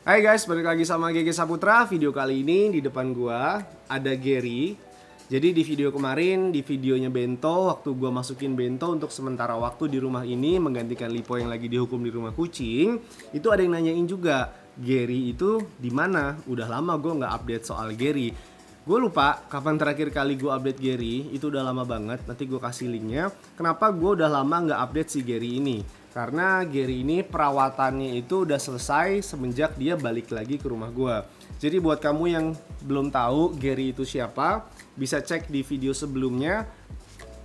Hai guys, balik lagi sama GG Saputra. Video kali ini di depan gua ada Gary. Jadi di video kemarin, di videonya Bento, waktu gua masukin Bento untuk sementara waktu di rumah ini menggantikan Lipo yang lagi dihukum di rumah kucing, itu ada yang nanyain juga, Gary itu di mana? Udah lama gua nggak update soal Gary. Gue lupa kapan terakhir kali gue update Gary, itu udah lama banget, nanti gue kasih linknya. Kenapa gue udah lama nggak update si Gary ini? Karena Gary ini perawatannya itu udah selesai semenjak dia balik lagi ke rumah gue. Jadi buat kamu yang belum tahu Gary itu siapa, bisa cek di video sebelumnya.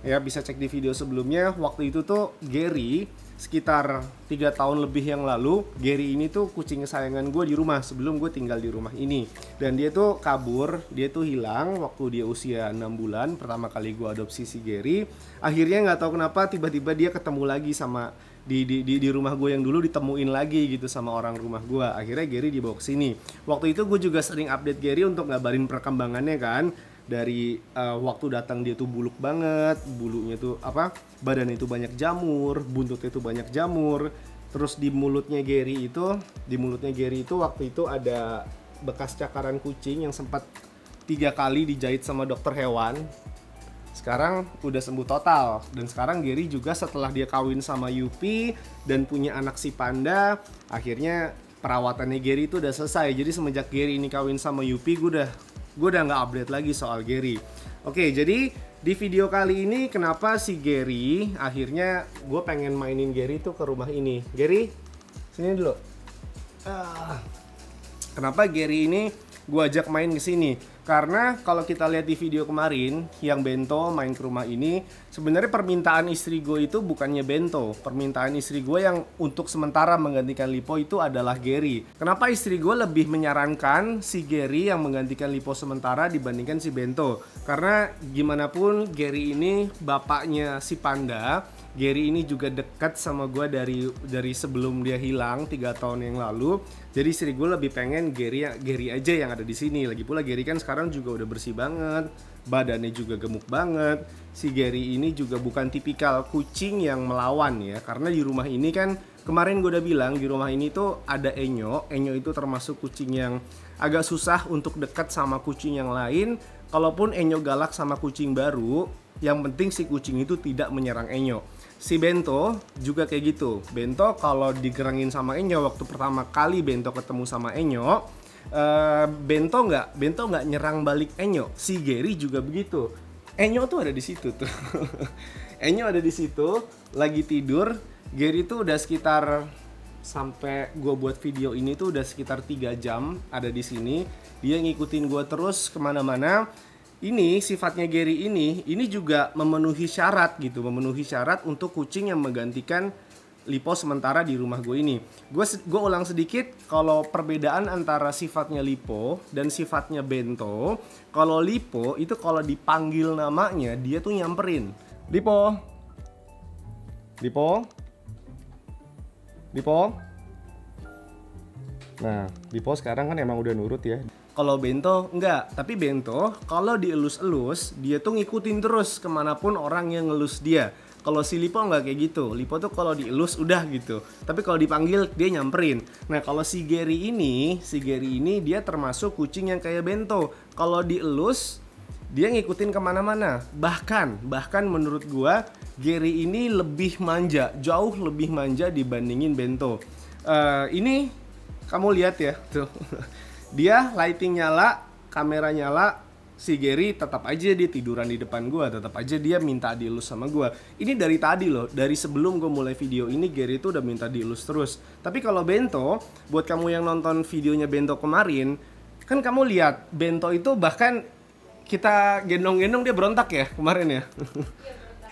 Ya, bisa cek di video sebelumnya. Waktu itu tuh Gary sekitar 3 tahun lebih yang lalu, Gary ini tuh kucing kesayangan gue di rumah sebelum gue tinggal di rumah ini. Dan dia tuh kabur, dia tuh hilang waktu dia usia 6 bulan. Pertama kali gue adopsi si Gary. Akhirnya nggak tahu kenapa tiba-tiba dia ketemu lagi sama di rumah gue yang dulu, ditemuin lagi gitu sama orang rumah gue. Akhirnya Gary dibawa ke sini. Waktu itu gue juga sering update Gary untuk ngabarin perkembangannya kan. Dari waktu datang dia tuh buluk banget, bulunya tuh badannya itu banyak jamur, buntutnya itu banyak jamur. Terus di mulutnya Gary itu waktu itu ada bekas cakaran kucing yang sempat 3 kali dijahit sama dokter hewan. Sekarang udah sembuh total. Dan sekarang Gary juga setelah dia kawin sama Yupi dan punya anak si panda, akhirnya perawatannya Gary itu udah selesai. Jadi semenjak Gary ini kawin sama Yupi, gue udah nggak update lagi soal Gary. Oke, jadi di video kali ini kenapa si Gary, akhirnya gue pengen mainin Gary tuh ke rumah ini. Gary, sini dulu. Kenapa Gary ini gue ajak main ke sini? Karena kalau kita lihat di video kemarin yang Bento main ke rumah ini, sebenarnya permintaan istri gue itu bukannya Bento. Permintaan istri gue yang untuk sementara menggantikan Lipo itu adalah Gary. Kenapa istri gue lebih menyarankan si Gary yang menggantikan Lipo sementara dibandingkan si Bento? Karena gimana pun Gary ini bapaknya si panda. Gary ini juga dekat sama gue dari sebelum dia hilang 3 tahun yang lalu. Jadi istri gue lebih pengen Gary aja yang ada di sini. Lagi pula Gary kan sekarang juga udah bersih banget, badannya juga gemuk banget. Si Gary ini juga bukan tipikal kucing yang melawan ya. Karena di rumah ini kan kemarin gue udah bilang di rumah ini tuh ada Enyo. Enyo itu termasuk kucing yang agak susah untuk dekat sama kucing yang lain. Kalaupun Enyo galak sama kucing baru, yang penting si kucing itu tidak menyerang Enyo. Si Bento juga kayak gitu. Bento kalau digerangin sama Enyo, waktu pertama kali Bento ketemu sama Enyo, Bento nggak nyerang balik Enyo. Si Gary juga begitu. Enyo tuh ada di situ tuh. Enyo ada di situ, lagi tidur. Gary tuh udah sekitar, sampai gue buat video ini tuh udah sekitar 3 jam ada di sini. Dia ngikutin gue terus kemana-mana. Ini sifatnya Gary ini juga memenuhi syarat gitu, memenuhi syarat untuk kucing yang menggantikan Lipo sementara di rumah gue ini. Gue ulang sedikit, kalau perbedaan antara sifatnya Lipo dan sifatnya Bento, kalau Lipo itu kalau dipanggil namanya dia tuh nyamperin. Lipo, Lipo, Lipo. Nah, Lipo sekarang kan emang udah nurut ya. Kalau Bento enggak, tapi Bento kalau dielus-elus dia tuh ngikutin terus kemanapun orang yang ngelus dia. Kalau si Lipo enggak kayak gitu. Lipo tuh kalau dielus udah gitu. Tapi kalau dipanggil dia nyamperin. Nah kalau si Gary ini dia termasuk kucing yang kayak Bento. Kalau dielus dia ngikutin kemana-mana. Bahkan menurut gua Gary ini lebih manja, jauh lebih manja dibandingin Bento. Ini kamu lihat ya tuh. Dia lighting nyala, kamera nyala, si Gary tetap aja dia tiduran di depan gua, tetap aja dia minta dielus sama gua. Ini dari tadi loh, dari sebelum gua mulai video ini Gary itu udah minta dielus terus. Tapi kalau Bento, buat kamu yang nonton videonya Bento kemarin, kan kamu lihat Bento itu bahkan kita gendong-gendong dia berontak ya kemarin ya.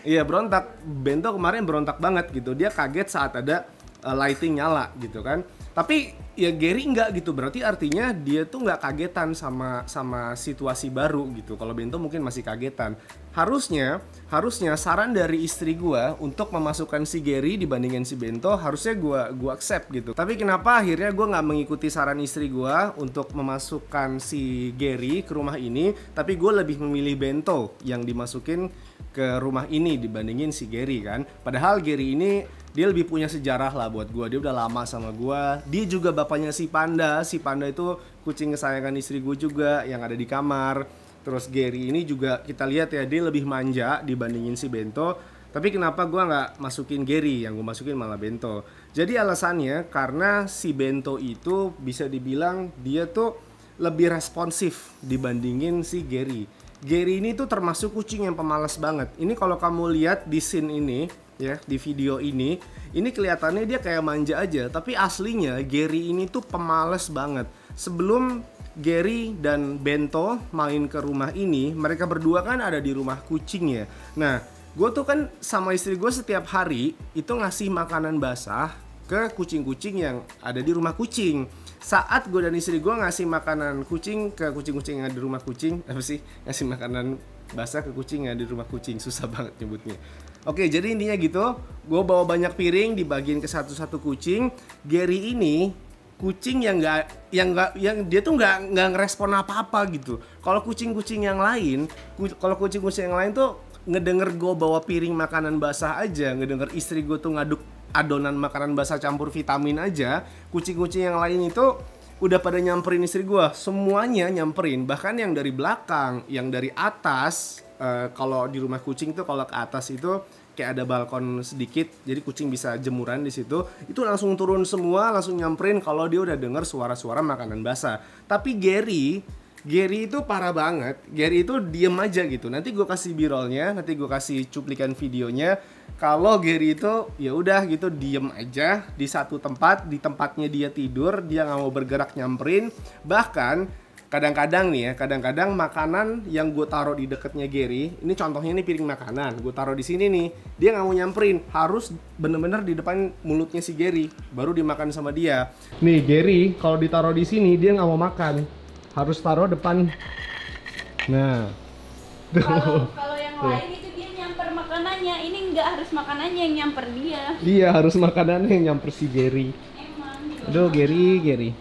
Iya berontak. Bento kemarin berontak banget gitu. Dia kaget saat ada lighting nyala gitu kan. Tapi ya Gary enggak gitu, berarti artinya dia tuh nggak kagetan sama situasi baru gitu. Kalau Bento mungkin masih kagetan. Harusnya saran dari istri gua untuk memasukkan si Gary dibandingin si Bento harusnya gua accept gitu. Tapi kenapa akhirnya gua nggak mengikuti saran istri gua untuk memasukkan si Gary ke rumah ini, tapi gua lebih memilih Bento yang dimasukin ke rumah ini dibandingin si Gary kan. Padahal Gary ini dia lebih punya sejarah lah buat gue. Dia udah lama sama gue. Dia juga bapaknya si Panda. Si Panda itu kucing kesayangan istri gue juga yang ada di kamar. Terus Gary ini juga kita lihat ya, dia lebih manja dibandingin si Bento. Tapi kenapa gue nggak masukin Gary, yang gue masukin malah Bento. Jadi alasannya karena si Bento itu bisa dibilang dia tuh lebih responsif dibandingin si Gary. Gary ini tuh termasuk kucing yang pemalas banget. Ini kalau kamu lihat di scene ini ya, di video ini kelihatannya dia kayak manja aja, tapi aslinya Gary ini tuh pemalas banget. Sebelum Gary dan Bento main ke rumah ini, mereka berdua kan ada di rumah kucing ya. Nah, gue tuh kan sama istri gue setiap hari itu ngasih makanan basah ke kucing-kucing yang ada di rumah kucing. Saat gue dan istri gue ngasih makanan kucing ke kucing-kucing yang ada di rumah kucing, apa sih? Ngasih makanan basah ke kucing yang ada di rumah kucing, susah banget nyebutnya. Oke, jadi intinya gitu. Gue bawa banyak piring, dibagiin ke satu-satu kucing. Gary ini kucing yang dia tuh nggak ngerespon apa-apa gitu. Kalau kucing-kucing yang lain tuh ngedenger gue bawa piring makanan basah aja, ngedenger istri gue tuh ngaduk adonan makanan basah campur vitamin aja, kucing-kucing yang lain itu udah pada nyamperin istri gue, semuanya nyamperin, bahkan yang dari belakang, yang dari atas. Kalau di rumah kucing tuh kalau ke atas itu kayak ada balkon sedikit, jadi kucing bisa jemuran di situ, itu langsung turun semua, langsung nyamperin kalau dia udah denger suara-suara makanan basah. Tapi Gary itu parah banget. Gary itu diem aja gitu. Nanti gue kasih birolnya, nanti gue kasih cuplikan videonya. Kalau Gary itu ya udah gitu diem aja di satu tempat, di tempatnya dia tidur, dia nggak mau bergerak nyamperin. Bahkan kadang-kadang nih ya, kadang-kadang makanan yang gue taruh di deketnya Gary, ini contohnya nih piring makanan, gue taruh di sini nih, dia nggak mau nyamperin, harus bener-bener di depan mulutnya si Gary, baru dimakan sama dia. Nih Gary, kalau ditaruh di sini dia nggak mau makan. Harus taruh depan. Nah, kalau yang lain itu dia nyamper makanannya, ini nggak harus makanannya yang nyamper dia. Iya, harus makanannya yang nyamper si Gary. Emang. Aduh, Gary.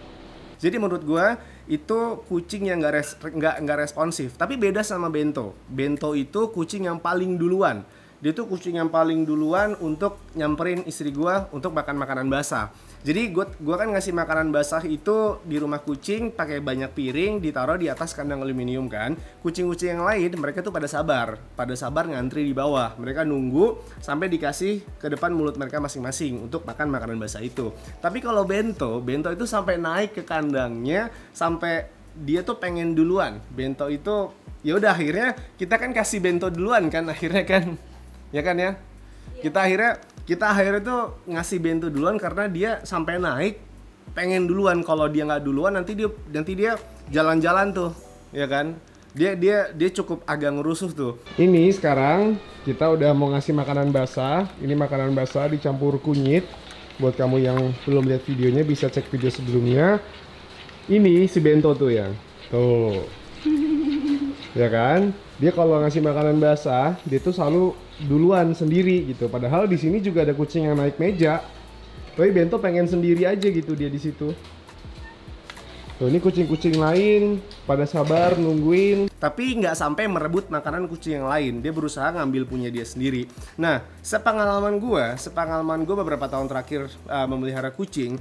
Jadi menurut gua itu kucing yang nggak responsif. Tapi beda sama Bento. Bento itu kucing yang paling duluan. Dia tuh kucing yang paling duluan untuk nyamperin istri gua untuk makan makanan basah. Jadi gua kan ngasih makanan basah itu di rumah kucing pakai banyak piring, ditaruh di atas kandang aluminium kan. Kucing-kucing yang lain mereka tuh pada sabar ngantri di bawah. Mereka nunggu sampai dikasih ke depan mulut mereka masing-masing untuk makan makanan basah itu. Tapi kalau Bento itu sampai naik ke kandangnya, sampai dia tuh pengen duluan. Bento itu ya udah, akhirnya kita kan kasih Bento duluan kan akhirnya kan. Ya kan ya? Kita akhirnya tuh ngasih Bento duluan karena dia sampai naik pengen duluan. Kalau dia nggak duluan nanti dia jalan-jalan tuh, ya kan? Dia cukup agak ngerusuh tuh. Ini sekarang kita udah mau ngasih makanan basah. Ini makanan basah dicampur kunyit. Buat kamu yang belum lihat videonya bisa cek video sebelumnya. Ini si Bento tuh ya. Tuh. Ya kan? Dia kalau ngasih makanan basah, dia tuh selalu duluan sendiri gitu. Padahal di sini juga ada kucing yang naik meja. Tapi Bento pengen sendiri aja gitu dia di situ. Tuh, ini kucing-kucing lain pada sabar nungguin, tapi nggak sampai merebut makanan kucing yang lain. Dia berusaha ngambil punya dia sendiri. Nah, sepengalaman gue beberapa tahun terakhir memelihara kucing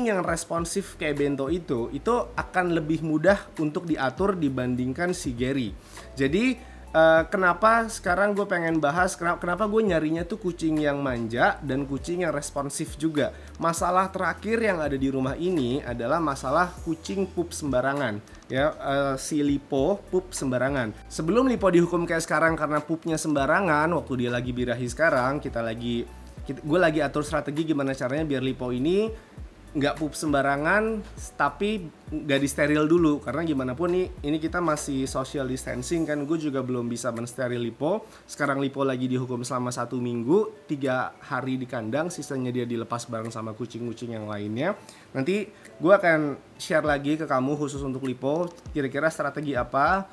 yang responsif kayak Bento itu akan lebih mudah untuk diatur dibandingkan si Gary. Jadi kenapa sekarang gue pengen bahas kenapa gue nyarinya tuh kucing yang manja dan kucing yang responsif juga. Masalah terakhir yang ada di rumah ini adalah masalah kucing pup sembarangan ya. Si Lipo pup sembarangan. Sebelum Lipo dihukum kayak sekarang karena pupnya sembarangan, waktu dia lagi birahi sekarang, gue lagi atur strategi gimana caranya biar Lipo ini nggak pup sembarangan, tapi nggak di steril dulu, karena gimana pun nih ini kita masih social distancing kan. Gue juga belum bisa mensteril Lipo. Sekarang Lipo lagi dihukum selama 1 minggu, 3 hari di kandang, sisanya dia dilepas bareng sama kucing-kucing yang lainnya. Nanti gue akan share lagi ke kamu khusus untuk Lipo, kira-kira strategi apa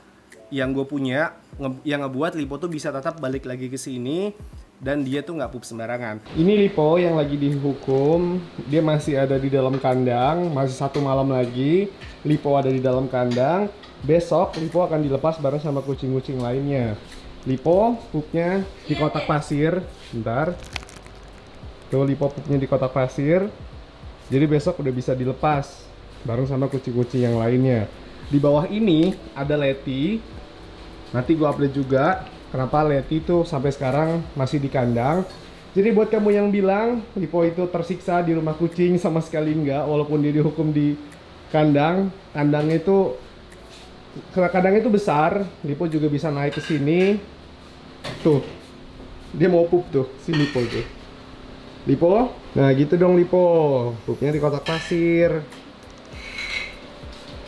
yang gue punya yang ngebuat Lipo tuh bisa tetap balik lagi ke sini dan dia tuh nggak pup sembarangan. Ini Lipo yang lagi dihukum, dia masih ada di dalam kandang, masih 1 malam lagi Lipo ada di dalam kandang. Besok Lipo akan dilepas bareng sama kucing-kucing lainnya. Lipo pupnya di kotak pasir. Bentar. Tuh Lipo pupnya di kotak pasir. Jadi besok udah bisa dilepas bareng sama kucing-kucing yang lainnya. Di bawah ini ada Leti. Nanti gua update juga kenapa Leti tuh sampai sekarang masih di kandang. Jadi buat kamu yang bilang Lipo itu tersiksa di rumah kucing, sama sekali enggak. Walaupun dia dihukum di kandang, kandangnya itu besar. Lipo juga bisa naik ke sini. Tuh, dia mau pup tuh, si Lipo tuh. Lipo, nah gitu dong Lipo, pupnya di kotak pasir.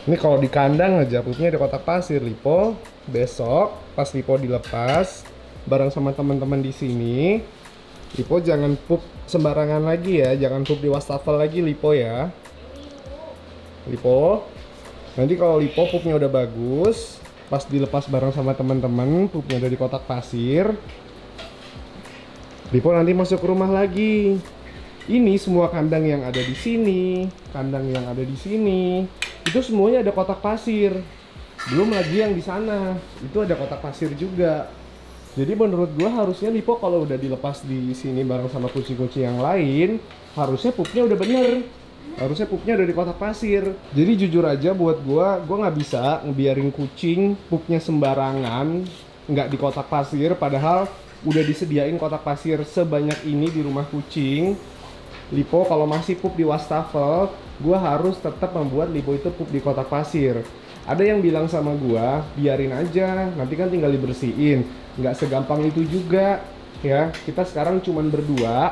Ini kalau di kandang aja pupnya di kotak pasir. Lipo, besok pas Lipo dilepas bareng sama teman-teman di sini, Lipo jangan pup sembarangan lagi ya, jangan pup di wastafel lagi Lipo ya. Lipo, nanti kalau Lipo pupnya udah bagus, pas dilepas bareng sama teman-teman, pupnya udah di kotak pasir, Lipo nanti masuk ke rumah lagi. Ini semua kandang yang ada di sini, kandang yang ada di sini, itu semuanya ada kotak pasir. Belum lagi yang di sana, itu ada kotak pasir juga. Jadi menurut gua harusnya Lipo kalau udah dilepas di sini bareng sama kucing-kucing yang lain, harusnya pupnya udah bener. Harusnya pupnya udah di kotak pasir. Jadi jujur aja buat gua nggak bisa ngebiarin kucing pupnya sembarangan, nggak di kotak pasir. Padahal udah disediain kotak pasir sebanyak ini di rumah kucing. Lipo kalau masih pup di wastafel, gua harus tetap membuat Lipo itu pup di kotak pasir. Ada yang bilang sama gua, biarin aja, nanti kan tinggal dibersihin. Nggak segampang itu juga, ya. Kita sekarang cuman berdua.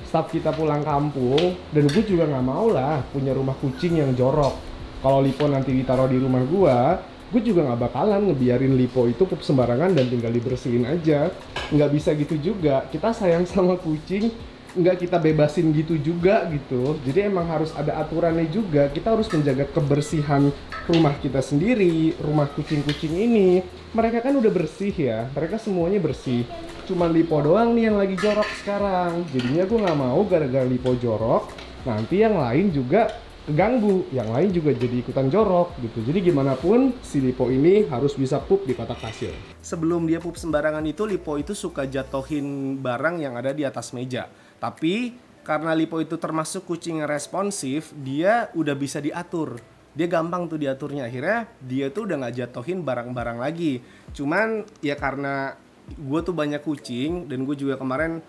Staf kita pulang kampung, dan gue juga nggak mau lah punya rumah kucing yang jorok. Kalau Lipo nanti ditaruh di rumah gue juga nggak bakalan ngebiarin Lipo itu pup sembarangan dan tinggal dibersihin aja. Nggak bisa gitu juga. Kita sayang sama kucing, nggak kita bebasin gitu juga gitu. Jadi emang harus ada aturannya juga. Kita harus menjaga kebersihan rumah kita sendiri, rumah kucing-kucing ini. Mereka kan udah bersih ya, mereka semuanya bersih. Cuman Lipo doang nih yang lagi jorok sekarang. Jadinya gue nggak mau gara-gara Lipo jorok, nanti yang lain juga keganggu, yang lain juga jadi ikutan jorok gitu. Jadi gimana pun si Lipo ini harus bisa pup di kotak pasir. Sebelum dia pup sembarangan itu, Lipo itu suka jatohin barang yang ada di atas meja. Tapi karena Lipo itu termasuk kucing yang responsif, dia udah bisa diatur. Dia gampang tuh diaturnya. Akhirnya dia tuh udah nggak jatohin barang-barang lagi. Cuman ya karena gue tuh banyak kucing, dan gue juga kemarin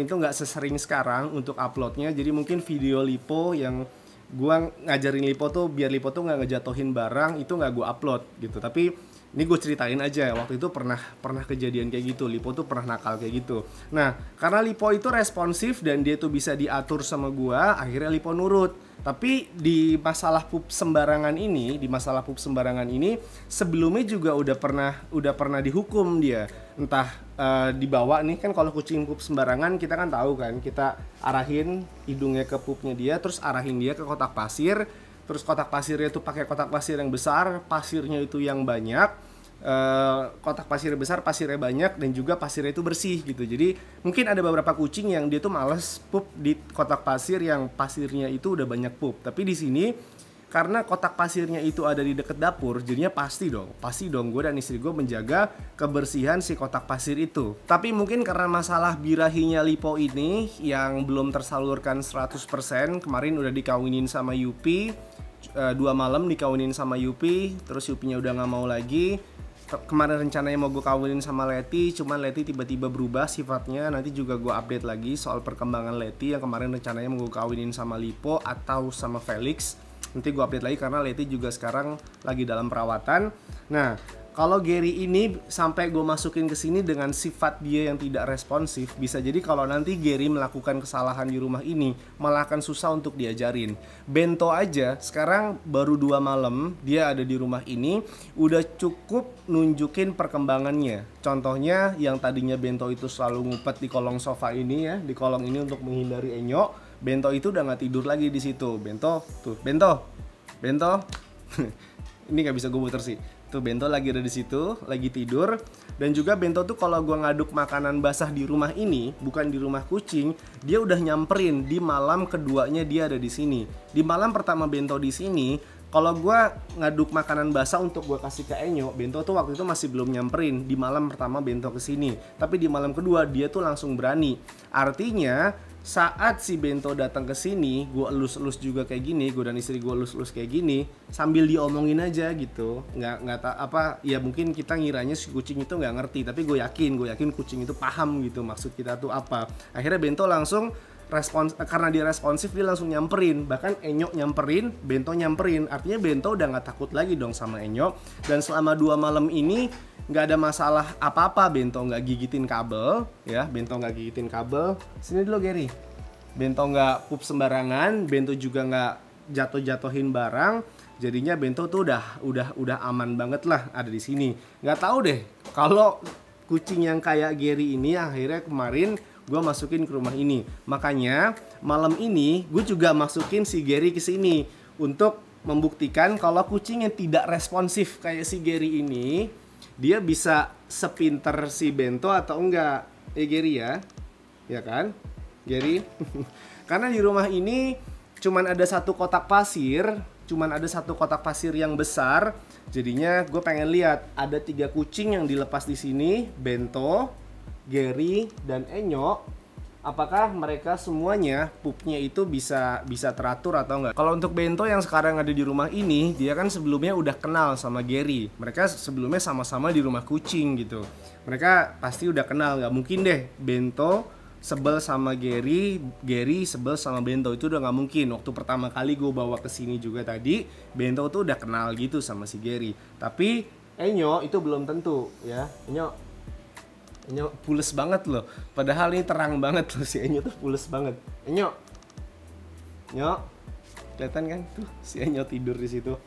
itu nggak sesering sekarang untuk uploadnya. Jadi mungkin video Lipo yang gue ngajarin Lipo tuh biar Lipo tuh nggak ngejatohin barang itu nggak gue upload gitu. Tapi ini gue ceritain aja, waktu itu pernah kejadian kayak gitu. Lipo tuh pernah nakal kayak gitu. Nah, karena Lipo itu responsif dan dia tuh bisa diatur sama gue, akhirnya Lipo nurut. Tapi di masalah pup sembarangan ini, sebelumnya juga udah pernah dihukum dia. Entah dibawa nih, kan kalau kucing pup sembarangan kita kan tahu kan, kita arahin hidungnya ke pupnya dia, terus arahin dia ke kotak pasir. Terus kotak pasirnya itu pakai kotak pasir yang besar, pasirnya itu yang banyak. Kotak pasir besar, pasirnya banyak, dan juga pasirnya itu bersih gitu. Jadi mungkin ada beberapa kucing yang dia tuh males pup di kotak pasir yang pasirnya itu udah banyak pup. Tapi di sini karena kotak pasirnya itu ada di deket dapur, jadinya pasti dong gue dan istri gue menjaga kebersihan si kotak pasir itu. Tapi mungkin karena masalah birahinya Lipo ini yang belum tersalurkan 100%, kemarin udah dikawinin sama Yupi, 2 malam dikawinin sama Yupi, terus Yupinya udah nggak mau lagi. Kemarin rencananya mau gue kawinin sama Leti, cuman Leti tiba-tiba berubah sifatnya. Nanti juga gue update lagi soal perkembangan Leti yang kemarin rencananya mau gue kawinin sama Lipo atau sama Felix. Nanti gue update lagi karena Leti juga sekarang lagi dalam perawatan. Nah, kalau Gary ini sampai gue masukin ke sini dengan sifat dia yang tidak responsif, bisa jadi kalau nanti Gary melakukan kesalahan di rumah ini malah akan susah untuk diajarin. Bento aja sekarang baru 2 malam dia ada di rumah ini, udah cukup nunjukin perkembangannya. Contohnya yang tadinya Bento itu selalu ngumpet di kolong sofa ini ya, di kolong ini untuk menghindari Enyo. Bento itu udah nggak tidur lagi di situ. Bento, tuh Bento. Ini nggak bisa gue puter sih. Tuh Bento lagi ada di situ, lagi tidur. Dan juga Bento tuh kalau gua ngaduk makanan basah di rumah ini, bukan di rumah kucing, dia udah nyamperin di malam keduanya dia ada di sini. Di malam pertama Bento di sini, kalau gua ngaduk makanan basah untuk gua kasih ke Enyo, Bento tuh waktu itu masih belum nyamperin. Di malam pertama Bento kesini, tapi di malam kedua dia tuh langsung berani. Artinya saat si Bento datang ke sini, gue elus-elus juga kayak gini, gue dan istri gue elus-elus kayak gini, sambil diomongin aja gitu, ya mungkin kita ngiranya si kucing itu nggak ngerti, tapi gue yakin kucing itu paham gitu maksud kita tuh apa. Akhirnya Bento langsung respons, karena dia responsif dia langsung nyamperin, bahkan Enyo nyamperin, Bento nyamperin, artinya Bento udah nggak takut lagi dong sama Enyo. Dan selama 2 malam ini nggak ada masalah apa-apa, Bento nggak gigitin kabel ya, Bento nggak gigitin kabel. Sini dulu Gary. Bento nggak pup sembarangan, Bento juga nggak jatuh-jatuhin barang. Jadinya Bento tuh udah aman banget lah ada di sini. Nggak tahu deh kalau kucing yang kayak Gary ini akhirnya kemarin gue masukin ke rumah ini. Makanya malam ini gue juga masukin si Gary ke sini untuk membuktikan kalau kucing yang tidak responsif kayak si Gary ini, dia bisa sepinter si Bento atau enggak. Gary ya kan Gary. Karena di rumah ini cuman ada satu kotak pasir yang besar. Jadinya gue pengen lihat ada 3 kucing yang dilepas di sini, Bento, Gary, dan Enyo. Apakah mereka semuanya pupnya itu bisa teratur atau enggak? Kalau untuk Bento yang sekarang ada di rumah ini, dia kan sebelumnya udah kenal sama Gary. Mereka sebelumnya sama-sama di rumah kucing gitu. Mereka pasti udah kenal, nggak mungkin deh Bento sebel sama Gary sebel sama Bento, itu udah nggak mungkin. Waktu pertama kali gue bawa ke sini juga tadi, Bento tuh udah kenal gitu sama si Gary. Tapi Enyo itu belum tentu ya. Enyo pules banget loh. Padahal ini terang banget loh, si Enyo tuh pules banget. Enyo, kelihatan kan tuh si Enyo tidur di situ.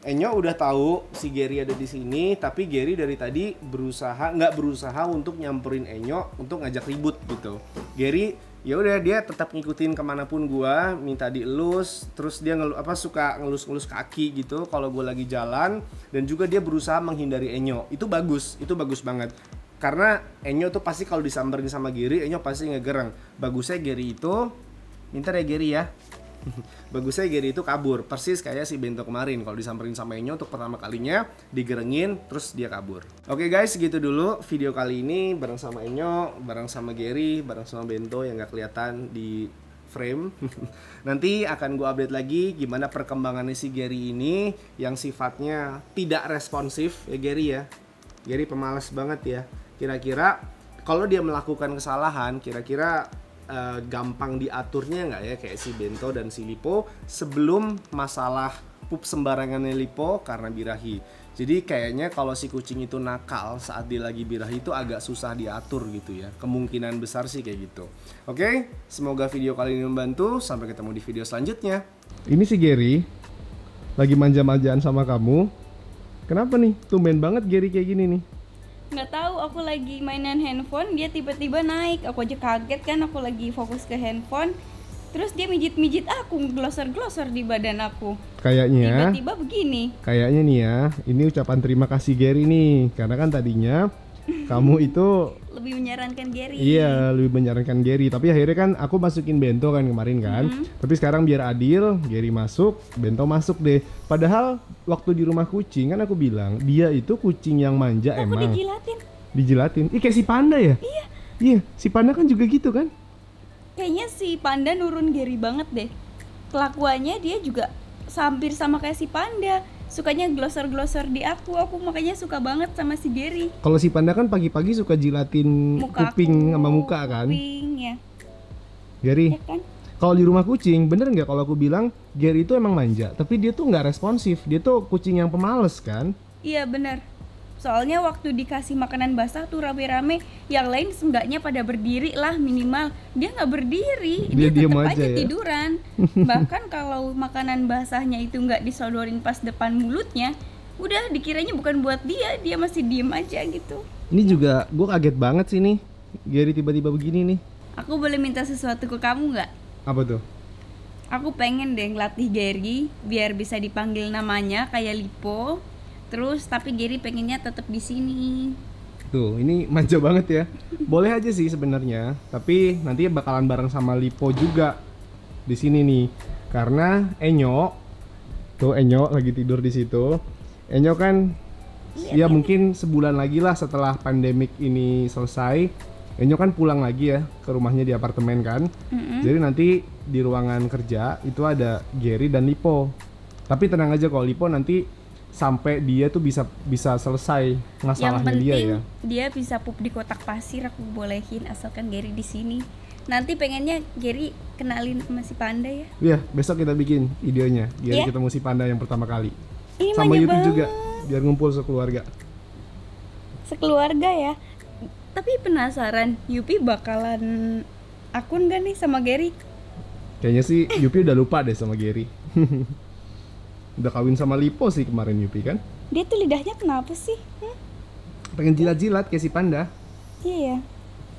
Enyo udah tahu si Gary ada di sini, tapi Gary dari tadi nggak berusaha untuk nyamperin Enyo untuk ngajak ribut gitu. Gary ya udah dia tetap ngikutin kemanapun gua, minta dielus, terus dia suka ngelus-ngelus kaki gitu kalau gua lagi jalan, dan juga dia berusaha menghindari Enyo. Itu bagus banget. Karena Enyo tuh pasti kalau disamperin sama Gary, Enyo pasti ngegereng. Bagusnya Gary itu, pintar ya Gary ya. Bagusnya Gary itu kabur, persis kayak si Bento kemarin. Kalau disamperin sama Enyo untuk pertama kalinya, digerengin, terus dia kabur. Oke guys, segitu dulu video kali ini bareng sama Enyo, bareng sama Gary, bareng sama Bento yang gak kelihatan di frame. Nanti akan gue update lagi gimana perkembangannya si Gary ini yang sifatnya tidak responsif ya Gary ya. Gary pemalas banget ya. Kira-kira kalau dia melakukan kesalahan, kira-kira gampang diaturnya nggak ya kayak si Bento dan si Lipo sebelum masalah pup sembarangannya Lipo karena birahi. Jadi kayaknya kalau si kucing itu nakal saat dia lagi birahi itu agak susah diatur gitu ya. Kemungkinan besar sih kayak gitu. Oke, semoga video kali ini membantu. Sampai ketemu di video selanjutnya. Ini si Gary lagi manja-manjaan sama kamu. Kenapa nih? Tumben banget Gary kayak gini nih. Nggak tahu, aku lagi mainan handphone, dia tiba-tiba naik. Aku aja kaget kan, aku lagi fokus ke handphone. Terus dia mijit-mijit aku, glosor-glosor di badan aku. Kayaknya tiba-tiba begini. Kayaknya nih ya, ini ucapan terima kasih Gary nih. Karena kan tadinya kamu itu lebih menyarankan Gary. Iya, lebih menyarankan Gary. Tapi akhirnya kan aku masukin Bento kan kemarin kan. Tapi sekarang biar adil, Gary masuk, Bento masuk deh. Padahal waktu di rumah kucing kan aku bilang dia itu kucing yang manja aku emang. Dijilatin. Ih, kayak si Panda ya? Iya, si Panda kan juga gitu kan? Kayaknya si Panda nurun Gary banget deh. Kelakuannya dia juga hampir sama kayak si Panda. Sukanya glosor-glosor di aku makanya suka banget sama si Gary. Kalau si Panda kan pagi-pagi suka jilatin kuping sama muka kan? Kuping ya. Gary, ya kan? Kalau di rumah kucing, bener nggak kalau aku bilang Gary itu emang manja, tapi dia tuh nggak responsif, dia tuh kucing yang pemalas kan? Iya bener. Soalnya waktu dikasih makanan basah tuh rame-rame, yang lain seenggaknya pada berdiri lah minimal. Dia nggak berdiri, dia tetap aja ya? Tiduran. Bahkan kalau makanan basahnya itu nggak disodorin pas depan mulutnya, udah dikiranya bukan buat dia masih diem aja gitu. Ini juga gue kaget banget sih nih, Gary tiba-tiba begini nih. Aku boleh minta sesuatu ke kamu nggak? Apa tuh? Aku pengen deh ngelatih Gary biar bisa dipanggil namanya kayak Lipo. Terus tapi Gary pengennya tetap di sini. Tuh, ini manja banget ya. Boleh aja sih sebenarnya, tapi nanti bakalan bareng sama Lipo juga di sini nih. Karena Enyo, tuh Enyo lagi tidur di situ. Enyo kan ya mungkin sebulan lagi lah setelah pandemik ini selesai. Enyo kan pulang lagi ya ke rumahnya di apartemen kan. Jadi nanti di ruangan kerja itu ada Gary dan Lipo. Tapi tenang aja kalau Lipo nanti sampai dia tuh bisa selesai masalahnya dia ya. Dia bisa pup di kotak pasir, aku bolehin asalkan Gary di sini. Nanti pengennya Gary kenalin sama si Panda ya. Iya, besok kita bikin videonya. Gary ketemu si Panda yang pertama kali. Ini sama Yupi juga, biar ngumpul sekeluarga. Sekeluarga ya. Tapi penasaran, Yupi bakalan akun gak nih sama Gary? Kayaknya sih Yupi udah lupa deh sama Gary. Udah kawin sama Lipo sih kemarin Yupi kan? Dia tuh lidahnya kenapa sih? Pengen jilat-jilat kayak si Panda. Iya ya.